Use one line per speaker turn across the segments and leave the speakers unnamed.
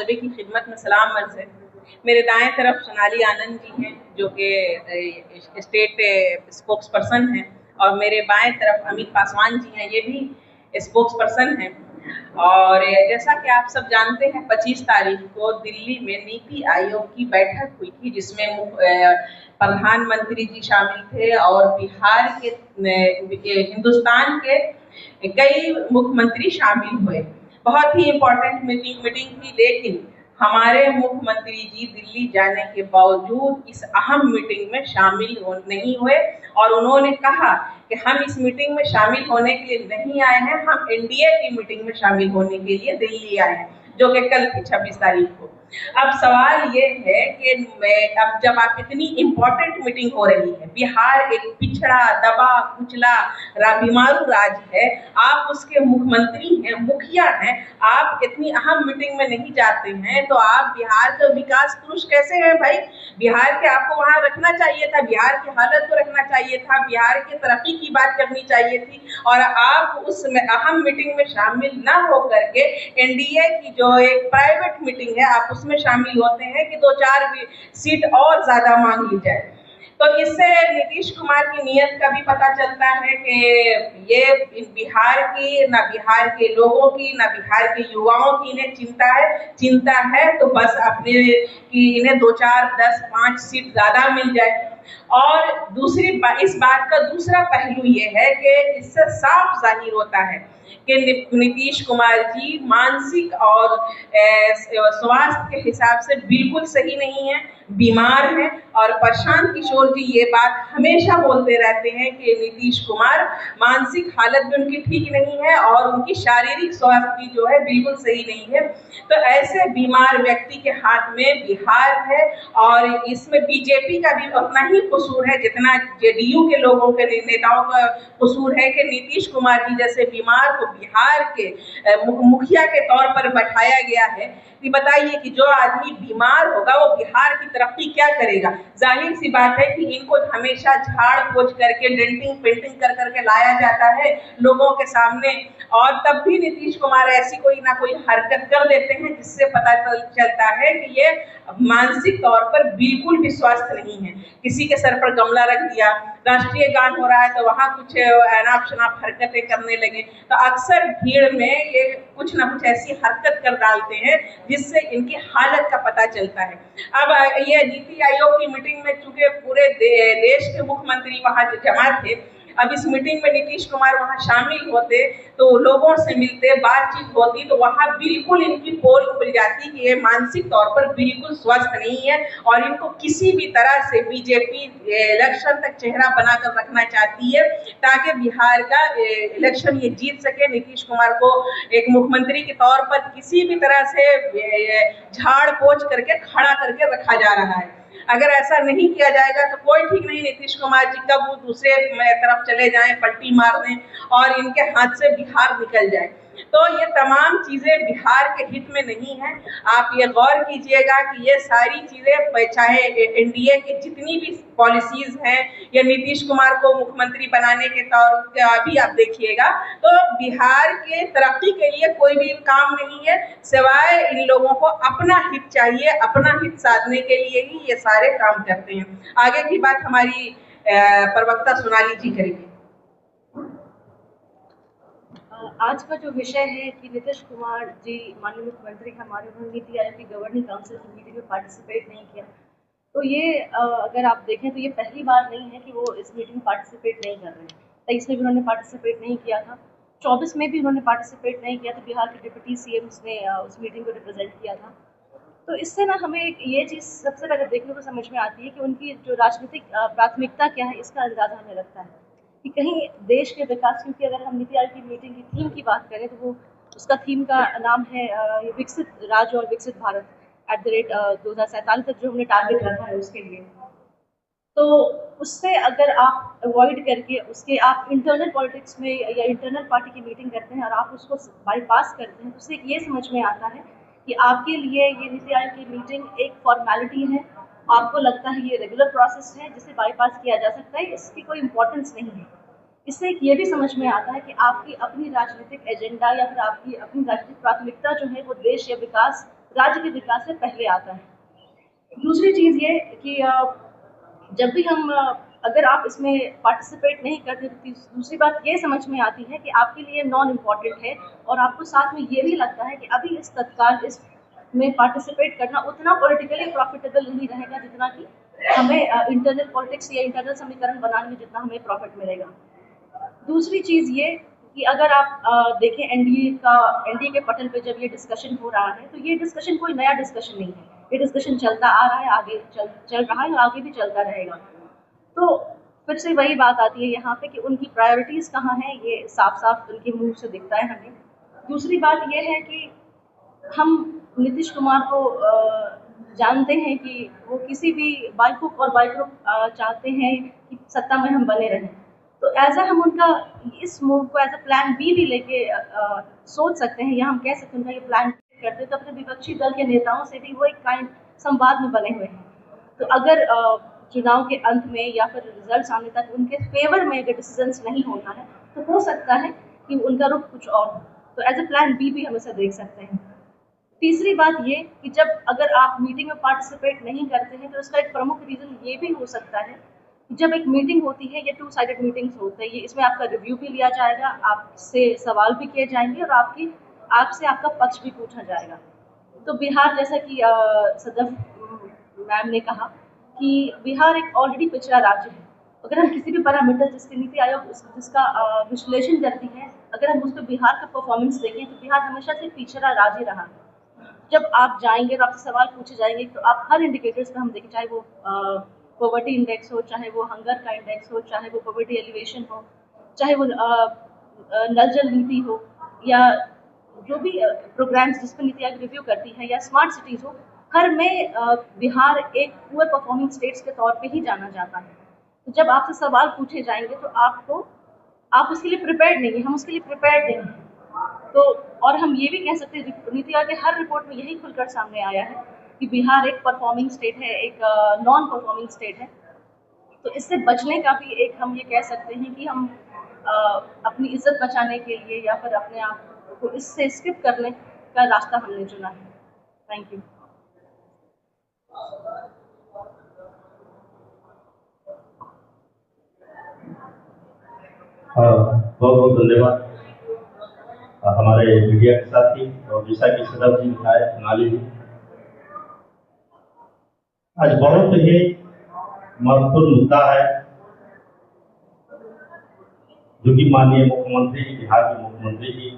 सभी की खिदमत में सलाम अर्ज़ है। मेरे दाएं तरफ सोनाली आनंद जी हैं जो कि स्टेट स्पोक्स पर्सन हैं, और मेरे बाएं तरफ अमित पासवान जी हैं, ये भी स्पोक्स पर्सन हैं। और जैसा कि आप सब जानते हैं, 25 तारीख को दिल्ली में नीति आयोग की बैठक हुई थी, जिसमें प्रधानमंत्री जी शामिल थे और बिहार के हिंदुस्तान के कई मुख्यमंत्री शामिल हुए। बहुत ही इम्पोर्टेंट मीटिंग थी, लेकिन हमारे मुख्यमंत्री जी दिल्ली जाने के बावजूद इस अहम मीटिंग में शामिल नहीं हुए, और उन्होंने कहा कि हम इस मीटिंग में शामिल होने के लिए नहीं आए हैं, हम एनडीए की मीटिंग में शामिल होने के लिए दिल्ली आए हैं, जो कि कल थी 26 तारीख को। अब सवाल ये है कि अब जब आप इतनी इम्पोर्टेंट मीटिंग हो रही है, बिहार एक पिछड़ा दबा कुचला बीमारू राज्य है, आप उसके मुख्यमंत्री हैं, मुखिया हैं, आप इतनी अहम मीटिंग में नहीं जाते हैं, तो आप बिहार का विकास पुरुष कैसे हैं भाई? बिहार के आपको वहाँ रखना चाहिए था, बिहार की हालत को रखना चाहिए था, बिहार की तरक्की की बात करनी चाहिए थी, और आप उस अहम मीटिंग में शामिल न होकर के एनडीए की जो एक प्राइवेट मीटिंग है आप उसमें शामिल होते हैं कि 2-4 सीट और ज्यादा मांग ली जाए। तो इससे नीतीश कुमार की नीयत का भी पता चलता है कि ये बिहार की, ना बिहार के लोगों की, ना बिहार के युवाओं की इन्हें चिंता है तो बस अपने कि इन्हें 2-4, 10, 5 सीट ज्यादा मिल जाए। और इस बात का दूसरा पहलू ये है कि इससे साफ जाहिर होता है कि नीतीश कुमार जी मानसिक और स्वास्थ्य के हिसाब से बिल्कुल सही नहीं है, बीमार हैं। और प्रशांत किशोर जी ये बात हमेशा बोलते रहते हैं कि नीतीश कुमार मानसिक हालत भी उनकी ठीक नहीं है और उनकी शारीरिक स्वास्थ्य भी जो है बिल्कुल सही नहीं है। तो ऐसे बीमार व्यक्ति के हाथ में बिहार है, और इसमें बीजेपी का भी उतना ही कसूर है जितना जेडीयू के लोगों के नेताओं का कसूर है कि नीतीश कुमार जी जैसे बीमार को बिहार के मुखिया के तौर पर बैठाया गया है। कि बताइए कि जो आदमी बीमार होगा वो बिहार की तरक्की क्या करेगा? जाहिर सी बात है कि इनको हमेशा झाड़ पोछ करके डेंटिंग पेंटिंग कर करके लाया जाता है लोगों के सामने, और तब भी नीतीश कुमार ऐसी कोई ना कोई हरकत कर देते हैं जिससे पता चलता है कि ये मानसिक तौर पर बिल्कुल भी स्वस्थ नहीं है। किसी के सर पर गमला रख दिया, राष्ट्रीय गान हो रहा है तो वहाँ कुछ अनाप शनाप हरकतें करने लगे, तो अक्सर भीड़ में ये कुछ ना कुछ ऐसी हरकत कर डालते हैं जिससे इनकी हालत का पता चलता है। अब ये नीति आयोग की मीटिंग में चूंकि पूरे देश के मुख्यमंत्री वहाँ जमा थे, अब इस मीटिंग में नीतीश कुमार वहाँ शामिल होते तो लोगों से मिलते, बातचीत होती, तो वहाँ बिल्कुल इनकी पोल खुल जाती कि ये मानसिक तौर पर बिल्कुल स्वस्थ नहीं है और इनको किसी भी तरह से बीजेपी इलेक्शन तक चेहरा बनाकर रखना चाहती है ताकि बिहार का इलेक्शन ये जीत सके। नीतीश कुमार को एक मुख्यमंत्री के तौर पर किसी भी तरह से झाड़ पोछ करके खड़ा करके रखा जा रहा है। अगर ऐसा नहीं किया जाएगा तो कोई ठीक नहीं, नीतीश कुमार जी कब वो दूसरे तरफ चले जाएं, पलटी मार दें और इनके हाथ से बिहार निकल जाए। तो ये तमाम चीज़ें बिहार के हित में नहीं है। आप ये गौर कीजिएगा कि ये सारी चीज़ें चाहे एनडीए की जितनी भी पॉलिसीज हैं या नीतीश कुमार को मुख्यमंत्री बनाने के तौर पर भी आप देखिएगा तो बिहार के तरक्की के लिए कोई भी काम नहीं है, सिवाय इन लोगों को अपना हित चाहिए, अपना हित साधने के लिए ही ये सारे काम करते हैं। आगे की बात हमारी प्रवक्ता सोनाली जी करेंगे।
आज का जो विषय है कि नीतीश कुमार जी माननीय मुख्यमंत्री हमारे, उन्होंने नीति आयोग की गवर्निंग काउंसिल की मीटिंग में पार्टिसिपेट नहीं किया। तो ये अगर आप देखें तो ये पहली बार नहीं है कि वो इस मीटिंग में पार्टिसिपेट नहीं कर रहे हैं। 23 में भी उन्होंने पार्टिसिपेट नहीं किया था, 24 में भी उन्होंने पार्टिसिपेट नहीं किया था, बिहार के डिप्टी सीएम ने उस मीटिंग को रिप्रेजेंट किया था। तो इससे ना हमें ये चीज़ सबसे पहले देखने को समझ में आती है कि उनकी जो राजनीतिक प्राथमिकता क्या है, इसका अंदाज़ा हमें लगता है कि कहीं देश के विकास, क्योंकि अगर हम नीति आयोग की मीटिंग की थीम की बात करें तो वो उसका थीम का नाम है विकसित राज्य और विकसित भारत @ 2047 तक जो हमने टारगेट रखा है उसके लिए। तो उससे अगर आप अवॉइड करके उसके आप इंटरनल पॉलिटिक्स में या इंटरनल पार्टी की मीटिंग करते हैं और आप उसको बाईपास करते हैं, तो उससे ये समझ में आता है कि आपके लिए ये नीति आयोग की मीटिंग एक फॉर्मेलिटी है, आपको लगता है ये रेगुलर प्रोसेस है जिसे बाईपास किया जा सकता है, इसकी कोई इम्पोर्टेंस नहीं है। इससे ये भी समझ में आता है कि आपकी अपनी राजनीतिक एजेंडा या फिर आपकी अपनी राजनीतिक प्राथमिकता जो है वो देश या विकास राज्य के विकास से पहले आता है। दूसरी चीज़ ये कि जब भी हम अगर आप इसमें पार्टिसिपेट नहीं करते तो दूसरी बात ये समझ में आती है कि आपके लिए नॉन इम्पॉर्टेंट है, और आपको साथ में ये भी लगता है कि अभी इस तत्काल इस में पार्टिसिपेट करना उतना पॉलिटिकली प्रॉफिटेबल नहीं रहेगा जितना कि हमें इंटरनल पॉलिटिक्स या इंटरनल समीकरण बनाने में जितना हमें प्रॉफिट मिलेगा। दूसरी चीज़ ये कि अगर आप देखें एनडीए के पटल पे जब ये डिस्कशन हो रहा है, तो ये डिस्कशन कोई नया डिस्कशन नहीं है, ये डिस्कशन चलता आ रहा है, आगे चल रहा है और आगे भी चलता रहेगा। तो फिर से वही बात आती है यहाँ पे कि उनकी प्रायोरिटीज़ कहाँ हैं, ये साफ साफ उनके मुंह से दिखता है हमें। दूसरी बात ये है कि हम नीतीश कुमार को जानते हैं कि वो किसी भी बाई हुक और बाई क्रुक चाहते हैं कि सत्ता में हम बने रहें। तो ऐसा हम उनका इस मूव को एज अ प्लान बी भी लेके सोच सकते हैं, या हम कह सकते हैं उनका ये प्लान करते तो अपने विपक्षी दल के नेताओं से भी वो एक काइंड संवाद में बने हुए हैं। तो अगर चुनाव के अंत में या फिर रिजल्ट आने तक उनके फेवर में अगर डिसीजंस नहीं होता है तो हो सकता है कि उनका रुख कुछ और हो। तो एज अ प्लान बी भी हम इसे देख सकते हैं। तीसरी बात ये कि जब अगर आप मीटिंग में पार्टिसिपेट नहीं करते हैं तो इसका एक प्रमुख रीज़न ये भी हो सकता है कि जब एक मीटिंग होती है, ये 2 साइडेड मीटिंग्स होते हैं, ये इसमें आपका रिव्यू भी लिया जाएगा, आपसे सवाल भी किए जाएंगे और आपसे आपका पक्ष भी पूछा जाएगा। तो बिहार, जैसा कि सदफ मैम ने कहा कि बिहार एक ऑलरेडी पिछड़ा राज्य है। अगर हम किसी भी पैरामीटर जिसके नीति आयोग जिसका विश्लेषण करती है, अगर हम उस पर बिहार का परफॉर्मेंस देखें तो बिहार हमेशा से पिछड़ा राज्य रहा। जब आप जाएंगे और आपसे सवाल पूछे जाएंगे तो आप हर इंडिकेटर्स पर हम देखें, चाहे वो पॉवर्टी इंडेक्स हो, चाहे वो हंगर का इंडेक्स हो, चाहे वो पॉवर्टी एलिवेशन हो, चाहे वो नल जल नीति हो, या जो भी प्रोग्राम्स जिस पर नीति आयोग रिव्यू करती है, या स्मार्ट सिटीज़ हो, हर में बिहार एक पुअर परफॉर्मिंग स्टेट्स के तौर पे ही जाना जाता है। तो जब आपसे सवाल पूछे जाएंगे तो आप उसके लिए प्रिपेयर्ड नहीं है, हम उसके लिए प्रिपेयर्ड नहीं हैं। तो और हम ये भी कह सकते हैं नीति आयोग के हर रिपोर्ट में यही खुलकर सामने आया है कि बिहार एक परफॉर्मिंग स्टेट है, एक नॉन परफॉर्मिंग स्टेट है। तो इससे बचने का भी एक हम ये कह सकते हैं कि हम अपनी इज्जत बचाने के लिए या फिर अपने आप को इससे स्किप करने का रास्ता हमने चुना है। Thank you.
बहुत बहुत धन्यवाद हमारे मीडिया के साथी और जैसा कि सदफ जी बताए, सोनाली जी, आज बहुत ही महत्वपूर्ण मुद्दा है जो कि माननीय मुख्यमंत्री जी, बिहार के मुख्यमंत्री जी,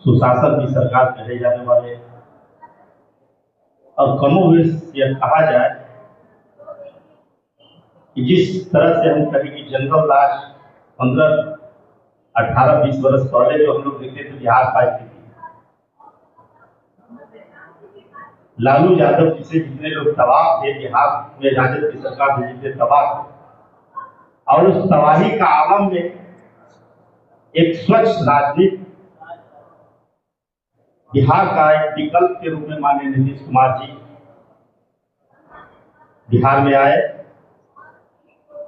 सुशासन की सरकार कहे जाने वाले, और कमोवेश यह कहा जाए कि जिस तरह से हम कहें कि जनरल राज 15, 18, 20 वर्ष पहले जो हम लोग देखते थे बिहार का स्थिति, लालू यादव जिसे जितने लोग तबाह थे बिहार में, राजद की सरकार से जितने तबाह थे, और उस तबाही का आलम में एक स्वच्छ राजनीति बिहार का एक विकल्प के रूप में माननीय नीतीश कुमार जी बिहार में आए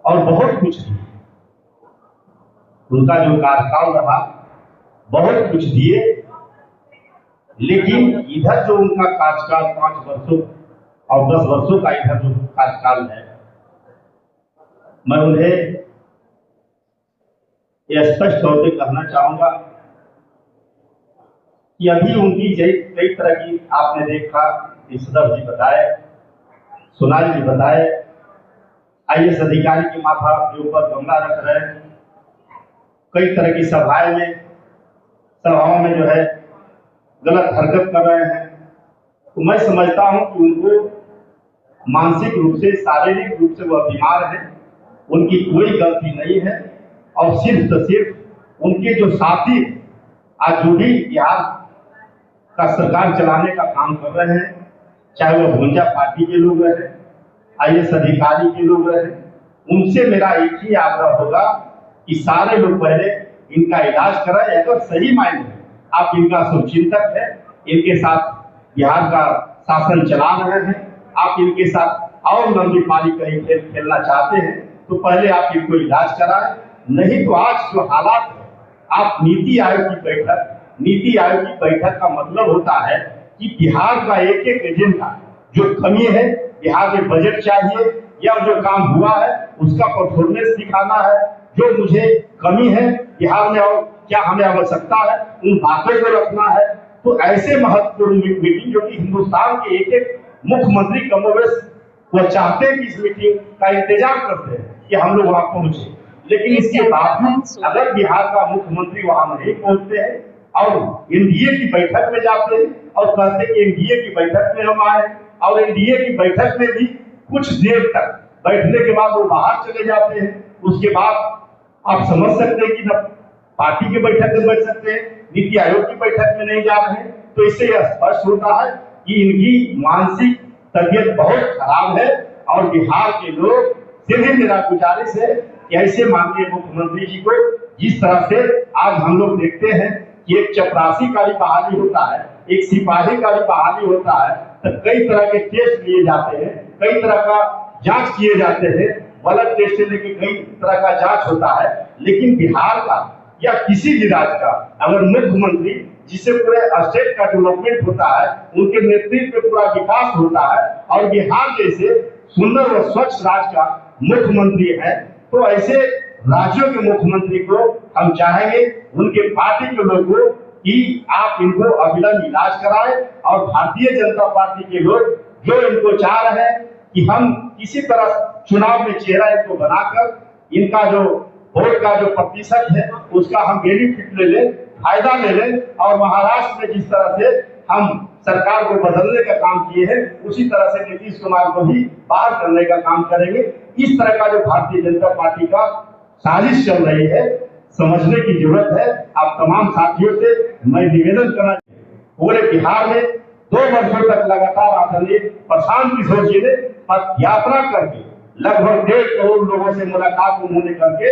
और बहुत कुछ दिए। उनका जो कार्यकाल रहा बहुत कुछ दिए, लेकिन इधर जो उनका कार्यकाल 5 वर्षों और 10 वर्षों का इधर जो कार्यकाल है, मैं उन्हें यह स्पष्ट तौर पे कहना चाहूंगा कि अभी उनकी कई तरह की आपने देखा, सदफ जी बताए, सोनाली जी बताए, IAS अधिकारी के माथा के ऊपर गमला रख रहे हैं, कई तरह की सभाओं में जो है गलत हरकत कर रहे हैं। तो मैं समझता हूं कि उनको मानसिक रूप से, शारीरिक रूप से वह बीमार है, उनकी कोई गलती नहीं है, और सिर्फ उनके जो साथी आज जो भी बिहार का सरकार चलाने का काम कर रहे हैं, चाहे वह भोंजा पार्टी के लोग रहे, IAS अधिकारी के लोग रहे, उनसे मेरा एक ही आग्रह होगा कि सारे लोग पहले इनका इलाज कराएं। अगर सही मायने में आप इनका शुभचिंतक है, इनके साथ बिहार का शासन चला रहे हैं, आप इनके साथ और लंबी पारी कहीं खेल खेलना चाहते हैं, तो पहले आप इनको इलाज कराएं। नहीं तो आज जो हालात है, आप नीति आयोग की बैठक नीति आयोग की बैठक का मतलब होता है कि बिहार का एक एक एजेंडा, जो कमी है बिहार में बजट चाहिए या जो काम हुआ है उसका परफॉर्मेंस दिखाना है, जो मुझे कमी है बिहार में और क्या हमें आवश्यकता है उन बातों को रखना है। तो ऐसे महत्वपूर्ण मीटिंग जो कि हिंदुस्तान के एक एक मुख्यमंत्री कमोबेश वो चाहते हैं कि इस मीटिंग का इंतजार करते हैं कि हम लोग वहां पहुंचे, लेकिन इसके बावजूद अगर बिहार का मुख्यमंत्री वहां नहीं पहुंचते हैं और एनडीए की बैठक में जाते हैं और कहते हैं कि एनडीए की बैठक में हम आए, और एनडीए की बैठक में भी कुछ देर तक बैठने के बाद वो बाहर चले जाते हैं, उसके बाद आप समझ सकते हैं कि न पार्टी की बैठक में बैठ सकते हैं, नीति आयोग की बैठक में नहीं जा रहे हैं। तो इससे यह स्पष्ट होता है कि इनकी मानसिक तबियत बहुत खराब है और बिहार के लोग से भी मेरा गुजारिश है कि ऐसे माननीय मुख्यमंत्री जी को, जिस तरह से आज हम लोग देखते हैं कि एक चपरासी का भी बहाली होता है, एक सिपाही का भी बहाली होता है, तो कई तरह के टेस्ट लिए जाते हैं, कई तरह का जांच किए जाते हैं, ब्लड टेस्ट से लेकर कई तरह का जांच होता है, लेकिन बिहार का या किसी भी राज्य का अगर मुख्यमंत्री जिससे पूरे स्टेट का डेवलपमेंट होता है, उनके नेतृत्व में पूरा विकास होता है और बिहार जैसे सुंदर व स्वच्छ राज्य का मुख्यमंत्री है, तो ऐसे राज्यों के मुख्यमंत्री को हम चाहेंगे उनके पार्टी के लोगों कि आप इनको अविलंब इलाज कराएं और भारतीय जनता पार्टी के लोग जो इनको चाह रहे हैं कि हम किसी तरह चुनाव में चेहरा इनको बनाकर इनका जो वोट का जो प्रतिशत है उसका हम बेनिफिट ले लें, फायदा ले लें और महाराष्ट्र में जिस तरह से हम सरकार को बदलने का काम किए हैं उसी तरह से नीतीश कुमार को भी बाहर करने का काम करेंगे। इस तरह का जो भारतीय जनता पार्टी का साजिश चल रही है समझने की जरूरत है। आप तमाम साथियों से मैं निवेदन करना पूरे बिहार में 2 वर्षों तक लगातार आदरणीय प्रशांत किशोर जी ने पद यात्रा करके लगभग 1.5 करोड़ लोगों से मुलाकात उन्होंने करके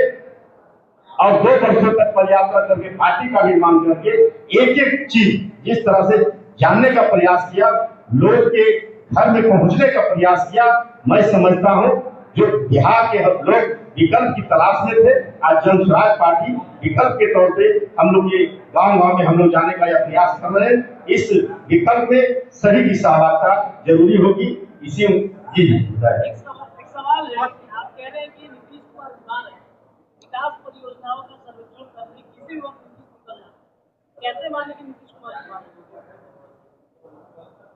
और 2 वर्षों तक पदयात्रा करके पार्टी का निर्माण करके एक एक चीज जिस तरह से जानने का प्रयास किया, लोग के घर में पहुंचने का प्रयास किया, मैं समझता हूं जो बिहार के लोग विकल्प की तलाश में थे, आज जन स्वराज पार्टी विकल्प के तौर पे हम लोग ये गांव-गांव में हम लोग जाने का यह प्रयास कर रहे हैं। इस विकल्प में सभी की सहभागिता जरूरी होगी। इसी जी
एक सवाल है, आप कह रहे हैं कि नीतीश कुमार बीमार है, विकास परियोजनाओं का सर्वेक्षण करने किसी भी वक्त निकल जाए, कैसे माने कि नीतीश कुमार बीमार है?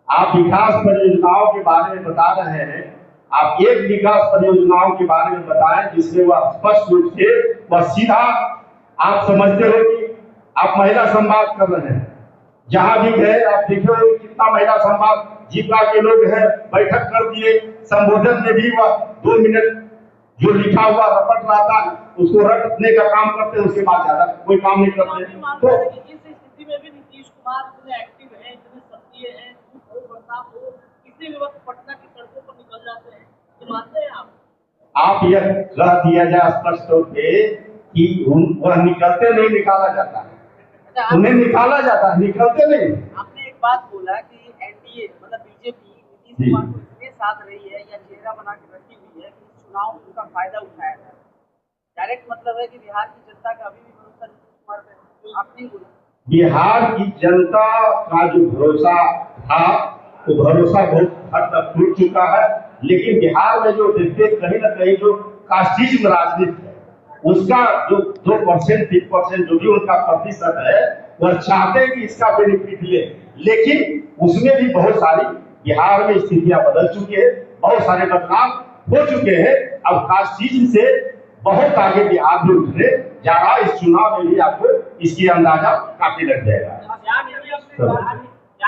आप विकास परियोजनाओं के बारे में बता रहे हैं, आप एक विकास परियोजनाओं के बारे में बताएं जिसमें वह स्पष्ट रूप से वह सीधा आप समझते हो कि आप महिला संवाद कर रहे हैं। जहां भी गए आप देखे कितना महिला संवाद जीविका के लोग हैं बैठक कर दिए, संबोधन में भी वह 2 मिनट जो लिखा हुआ रपट रहता है उसको रटने का काम करते हैं, उसके बाद ज्यादा कोई काम नहीं करते।
तो इस स्थिति में भी नीतीश कुमार इतने एक्टिव है, इतने सक्रिय है, बरसात हो किसी भी वक्त पटना की सड़कों पर निकल जाते हैं, तो मानते हैं आप
यह कह दिया जाए स्पष्ट तौर पे कि वह निकलते नहीं, निकाला जाता है, उन्हें निकाला जाता है, निकलते नहीं।
आपने एक बात बोला कि एनडीए मतलब बीजेपी नीतीश कुमार को इसलिए साथ रही है या चेहरा बना के रखी हुई है कि चुनाव में उनका फायदा उठाया जाए। डायरेक्ट मतलब है कि बिहार की जनता का अभी भी भरोसा नीतीश कुमार पे आप नहीं बोला।
बिहार की जनता का जो भरोसा था वो भरोसा बहुत हद तक टूट चुका है, लेकिन बिहार में जो देखते कहीं ना कहीं जो कास्टिज्म राजनीति है उसका जो 2% 3% जो भी उनका प्रतिशत है वह चाहते हैं कि इसका बेनिफिट ले, लेकिन उसमें भी बहुत सारी बिहार में स्थितियां बदल चुकी है, बहुत सारे बदलाव हो चुके हैं। अब कास्टिज्म से बहुत आगे बिहार में उठने जा रहा, इस चुनाव में भी आपको इसकी अंदाजा काफी लग जाएगा।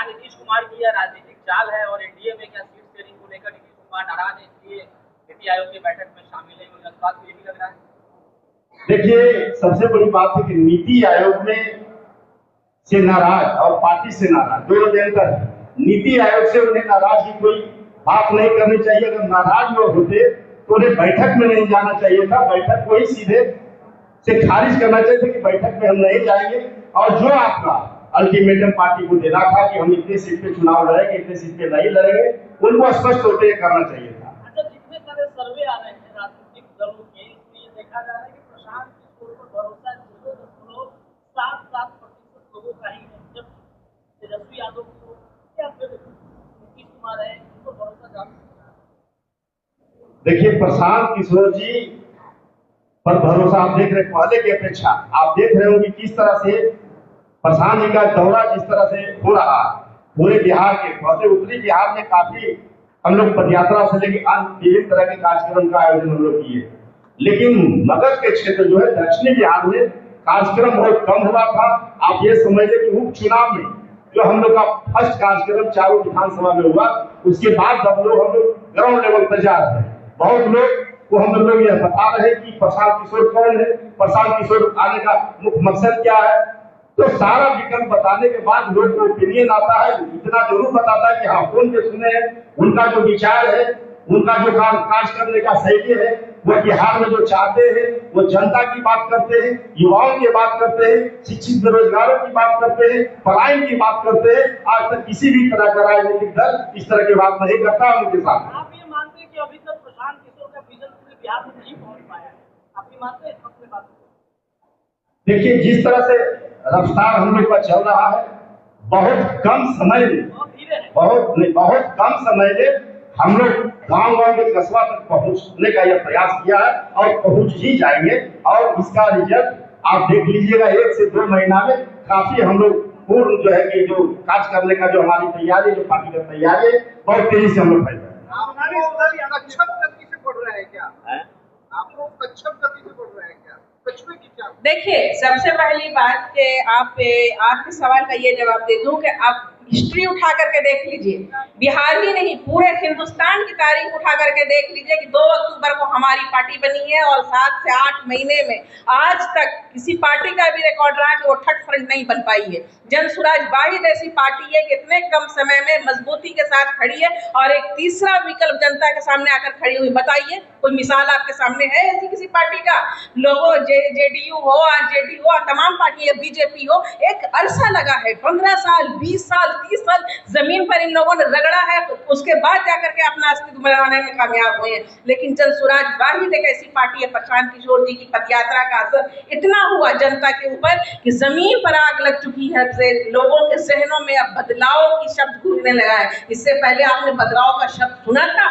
नीतीश कुमार की यह राजनीतिक चाल है और एनडीए में क्या सीट शेयरिंग को लेकर नीतीश कुमार नाराज है, इसलिए नीति आयोग की बैठक में शामिल है, मुझे बात को यही लग रहा है।
देखिए सबसे बड़ी बात है कि नीति आयोग में से नाराज और पार्टी से नाराज दोनों अंतर है। नीति आयोग से उन्हें नाराज की कोई बात नहीं करनी चाहिए, अगर नाराज लोग होते तो उन्हें बैठक में नहीं जाना चाहिए था, बैठक को ही सीधे से खारिज करना चाहिए था कि बैठक में हम नहीं जाएंगे, और जो आपका अल्टीमेटम पार्टी को देना था कि हम इतने सीट पे चुनाव लड़ेंगे, इतने सीट पे नहीं लड़ेंगे, उनको स्पष्ट होते करना चाहिए था।
अच्छा, जितने सारे सर्वे आ रहे हैं राजनीतिक दलों के, इसमें देखा जा रहा है कि प्रशांत किशोर पर भरोसा 0.77% लोगों का ही है। तेजस्वी यादव की हो या फिर नीतीश कुमार है, उनको भरोसा ज्यादा?
देखिए, प्रशांत किशोर जी पर भरोसा आप देख रहे, पहले की अपेक्षा आप देख रहे हो कि किस तरह से प्रशांत जी का दौरा जिस तरह से हो रहा है पूरे बिहार के, पहले उत्तरी बिहार में काफी हम लोग पदयात्रा से लेकर अन्य विभिन्न तरह के कार्यक्रम का आयोजन हम लोग किए, लेकिन मगध के क्षेत्र जो है दक्षिणी बिहार में कार्यक्रम बहुत कम हुआ था। आप ये समझिए कि उपचुनाव में जो हम लोग का फर्स्ट कार्यक्रम चारों विधानसभा में हुआ, उसके बाद हम लोग ग्राउंड लेवल पर जा रहे हैं। बहुत लोग को हम लोग ये बता रहे हैं कि प्रशांत किशोर कौन है, प्रशांत किशोर आने का मुख्य मकसद क्या है। तो सारा विकल्प बताने के बाद लोग को ओपिनियन आता है, इतना जरूर बताता है कि हाँ कौन के सुने हैं, उनका जो विचार है, उनका जो कार्य करने का शैली है, वो बिहार में जो चाहते हैं वो जनता की बात करते हैं, युवाओं की बात करते हैं, शिक्षित बेरोजगारों की बात करते हैं, पलायन की बात करते हैं। आज तक किसी भी तरह का राजनीतिक दल इस तरह की बात नहीं करता उनके साथ।
आप ये मानते हैं कि अभी तक प्रशांत किशोर का विजन पूरे बिहार में नहीं पहुंच पाया है? आप ये मानते हैं अपने बात को?
देखिए, जिस तरह से रफ्तार हम लोग का चल रहा है, बहुत कम समय में बहुत कम समय में हम लोग गांव-गांव के कस्बा तक पहुंचने का यह प्रयास किया है और पहुंच ही जाएंगे। और इसका रिजल्ट आप देख लीजिएगा, 1 से 2 महीना में काफी हम लोग पूर्ण जो है कि जो कार्य करने का जो हमारी तैयारी, जो पार्टी का तैयारी है, बहुत तेजी से हम लोग फैल
कच्छप गति से बढ़ रहा है क्या? आप लोग कच्छप गति से बढ़ रहे हैं क्या? कछुए की क्या?
देखिए, सबसे पहली बात कि आपके सवाल का ये जवाब दे दूं कि आप हिस्ट्री उठा करके देख लीजिए, बिहार ही नहीं पूरे हिंदुस्तान की तारीख उठा करके देख लीजिए कि 2 अक्टूबर को हमारी पार्टी बनी है और 7 से 8 महीने में आज तक किसी पार्टी का भी रिकॉर्ड रहा कि वो थर्ड फ्रंट नहीं बन पाई है। जन स्वराज वाहिद ऐसी पार्टी है कि इतने कम समय में मजबूती के साथ खड़ी है और एक तीसरा विकल्प जनता के सामने आकर खड़ी हुई। बताइए, कोई मिसाल आपके सामने है ऐसी किसी पार्टी का? लोगों जेडीयू हो, आरजेडी हो, तमाम पार्टी है, बीजेपी हो, एक अरसा लगा है, 15 साल, 20 साल, 30 साल जमीन पर इन लोगों ने रगड़ा है, तो उसके बाद जाकर के अपना अस्तित्व बनाने में कामयाब हुए हैं। लेकिन जन स्वराज वाहिद एक ऐसी पार्टी है, प्रशांत किशोर जी की पदयात्रा का असर इतना हुआ जनता के ऊपर कि जमीन पर आग लग चुकी है। लोगों के जहनों में अब बदलाव की शब्द गूंजने लगा है। इससे पहले आपने बदलाव का शब्द सुना था?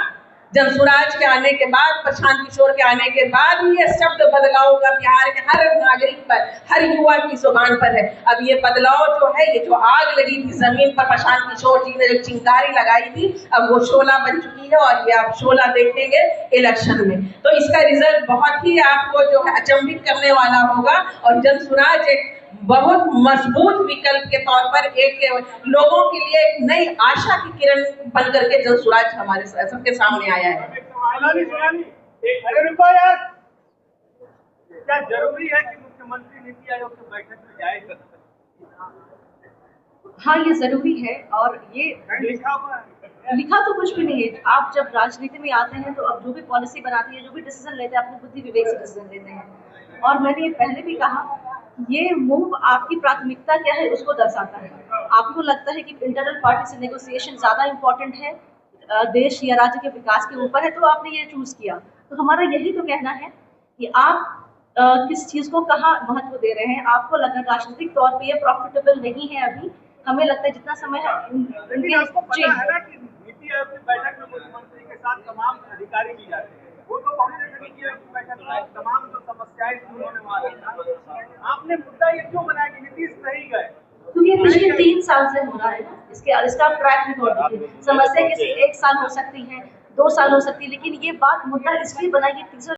जन स्वराज के आने के बाद, प्रशांत किशोर के आने के बाद ही ये शब्द बदलाव का बिहार के हर नागरिक पर, हर युवा की जुबान पर है। अब ये बदलाव जो है, ये जो आग लगी थी जमीन पर, प्रशांत किशोर जी ने जो चिंगारी लगाई थी, अब वो शोला बन चुकी है और ये आप शोला देखेंगे इलेक्शन में। तो इसका रिजल्ट बहुत ही आपको जो है अचंभित करने वाला होगा और जन स्वराज एक बहुत मजबूत विकल्प के तौर पर एक लोगों के लिए एक नई आशा की किरण बन करके जन स्वराज हमारे सबके सामने आया है।
क्या जरूरी है कि मुख्यमंत्री नीति आयोग की बैठक में जाए?
हाँ, ये जरूरी है और ये
लिखा हुआ है?
लिखा तो कुछ भी नहीं है। आप जब राजनीति में आते हैं तो अब जो भी पॉलिसी बनाते हैं, जो भी डिसीजन लेते हैं, अपनी बुद्धि विवेक से डिसीजन लेते हैं। और मैंने पहले भी कहा, ये मूव आपकी प्राथमिकता क्या है उसको दर्शाता है। आपको लगता है कि इंटरनल पार्टी से नेगोशिएशन ज़्यादा इम्पोर्टेंट है देश या राज्य के विकास के ऊपर है, तो आपने ये चूज़ किया। तो हमारा यही तो कहना है कि आप किस चीज़ को कहाँ महत्व दे रहे हैं। आपको लगा राजनीतिक तौर पे ये प्रॉफिटेबल नहीं है अभी, हमें लगता है जितना समय है
नीति आयोग की बैठक में मुख्यमंत्री के साथ तमाम अधिकारी भी जाते हैं, वो तो बैठक में तमाम जो समस्याएं उन्होंने वहाँ रखा। आपने मुद्दा ये क्यों बनाया कि नीतीश नहीं गए?
क्योंकि पिछले 3 साल से हो रहा है ना, इसका ट्रैक रिकॉर्ड देखिए। समस्या किसी 1 साल हो सकती है, 2 साल हो सकती है, लेकिन ये बात मुद्दा इसलिए बनाई कि तीसरा